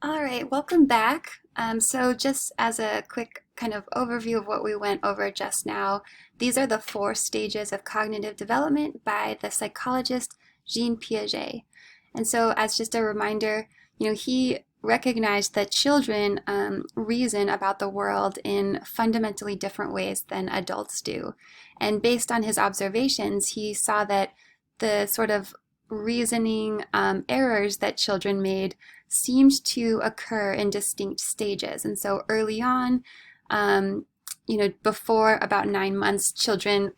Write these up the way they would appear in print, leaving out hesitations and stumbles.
All right, welcome back. So just as a quick kind of overview of what we went over just now, these are the four stages of cognitive development by the psychologist Jean Piaget. And so as just a reminder, he recognized that children reason about the world in fundamentally different ways than adults do. And based on his observations, he saw that the sort of reasoning errors that children made seemed to occur in distinct stages. And so early on, before about 9 months, children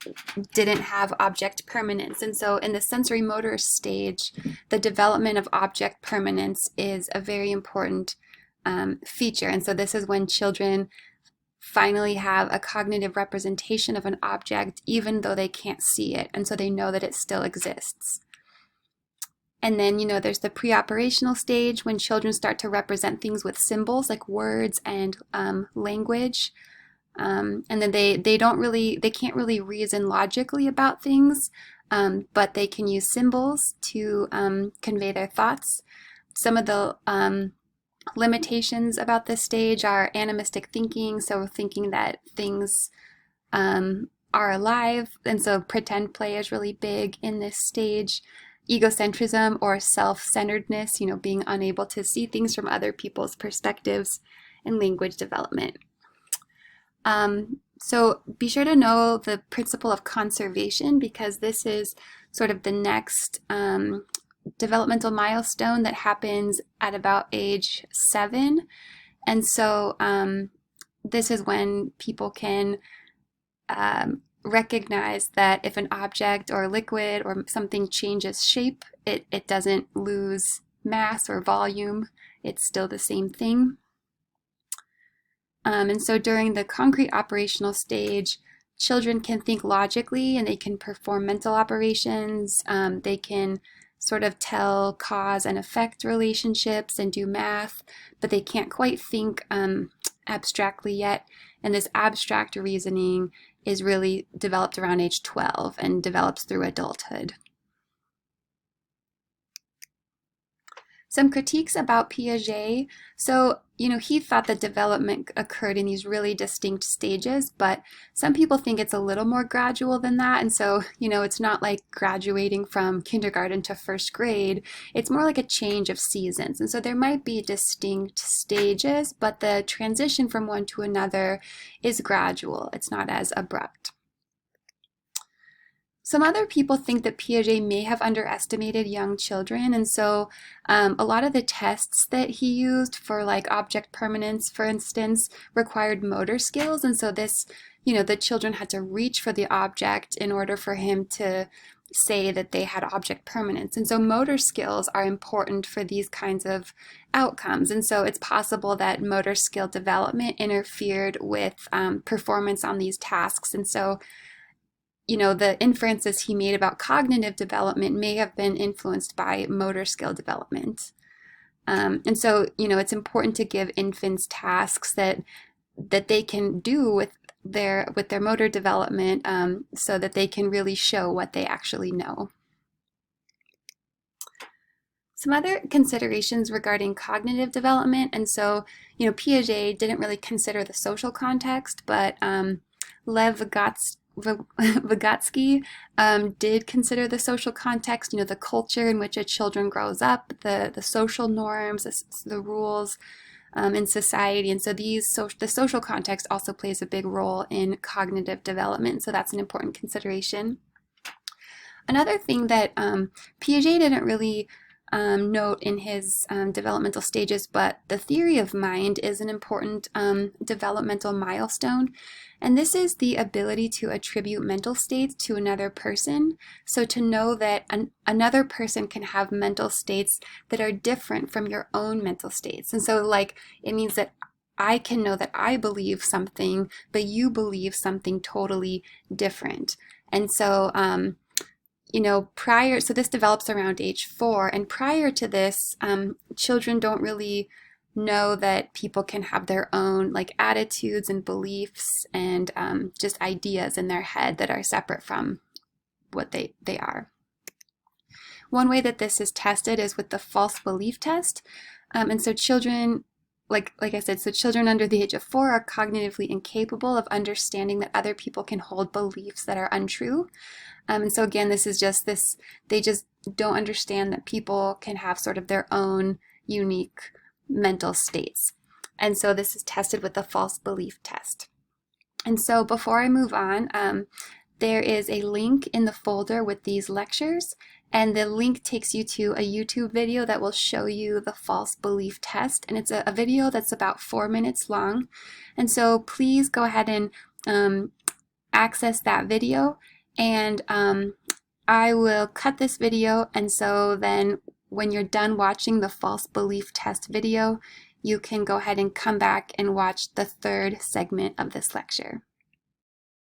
didn't have object permanence. And so in the sensory motor stage, the development of object permanence is a very important feature. And so this is when children finally have a cognitive representation of an object, even though they can't see it. And so they know that it still exists. And then, there's the pre-operational stage when children start to represent things with symbols like words and language. And then they can't really reason logically about things, but they can use symbols to convey their thoughts. Some of the limitations about this stage are animistic thinking, so thinking that things are alive, and so pretend play is really big in this stage. Egocentrism or self-centeredness, being unable to see things from other people's perspectives, and language development. So be sure to know the principle of conservation, because this is sort of the next developmental milestone that happens at about age 7. And so this is when people can recognize that if an object or a liquid or something changes shape, it doesn't lose mass or volume. It's still the same thing. And so during the concrete operational stage, children can think logically and they can perform mental operations. They can sort of tell cause and effect relationships and do math, but they can't quite think abstractly yet. And this abstract reasoning is really developed around age 12 and develops through adulthood. Some critiques about Piaget. So, he thought that development occurred in these really distinct stages, but some people think it's a little more gradual than that. And so, it's not like graduating from kindergarten to first grade. It's more like a change of seasons. And so there might be distinct stages, but the transition from one to another is gradual. It's not as abrupt. Some other people think that Piaget may have underestimated young children, and so a lot of the tests that he used for like object permanence, for instance, required motor skills, and so this, the children had to reach for the object in order for him to say that they had object permanence. And so motor skills are important for these kinds of outcomes, and so it's possible that motor skill development interfered with performance on these tasks, and so the inferences he made about cognitive development may have been influenced by motor skill development. And so, it's important to give infants tasks that they can do with their motor development, so that they can really show what they actually know. Some other considerations regarding cognitive development, and so, Piaget didn't really consider the social context, but Lev Vygotsky did consider the social context, the culture in which a children grows up, the social norms, the rules in society. And so the social context also plays a big role in cognitive development. So that's an important consideration. Another thing that Piaget didn't really note in his developmental stages, but the theory of mind is an important developmental milestone. And this is the ability to attribute mental states to another person. So to know that another person can have mental states that are different from your own mental states. And so it means that I can know that I believe something, but you believe something totally different. And so, so this develops around age 4, and prior to this, children don't really know that people can have their own attitudes and beliefs and just ideas in their head that are separate from what they are. One way that this is tested is with the false belief test. And so children, like I said, so children under the age of 4 are cognitively incapable of understanding that other people can hold beliefs that are untrue. And so again, this is just this, they just don't understand that people can have sort of their own unique mental states. And so this is tested with the false belief test. And so before I move on, there is a link in the folder with these lectures, and the link takes you to a YouTube video that will show you the false belief test, and it's a video that's about 4 minutes long. And so please go ahead and access that video, and I will cut this video, and so then when you're done watching the false belief test video, you can go ahead and come back and watch the third segment of this lecture.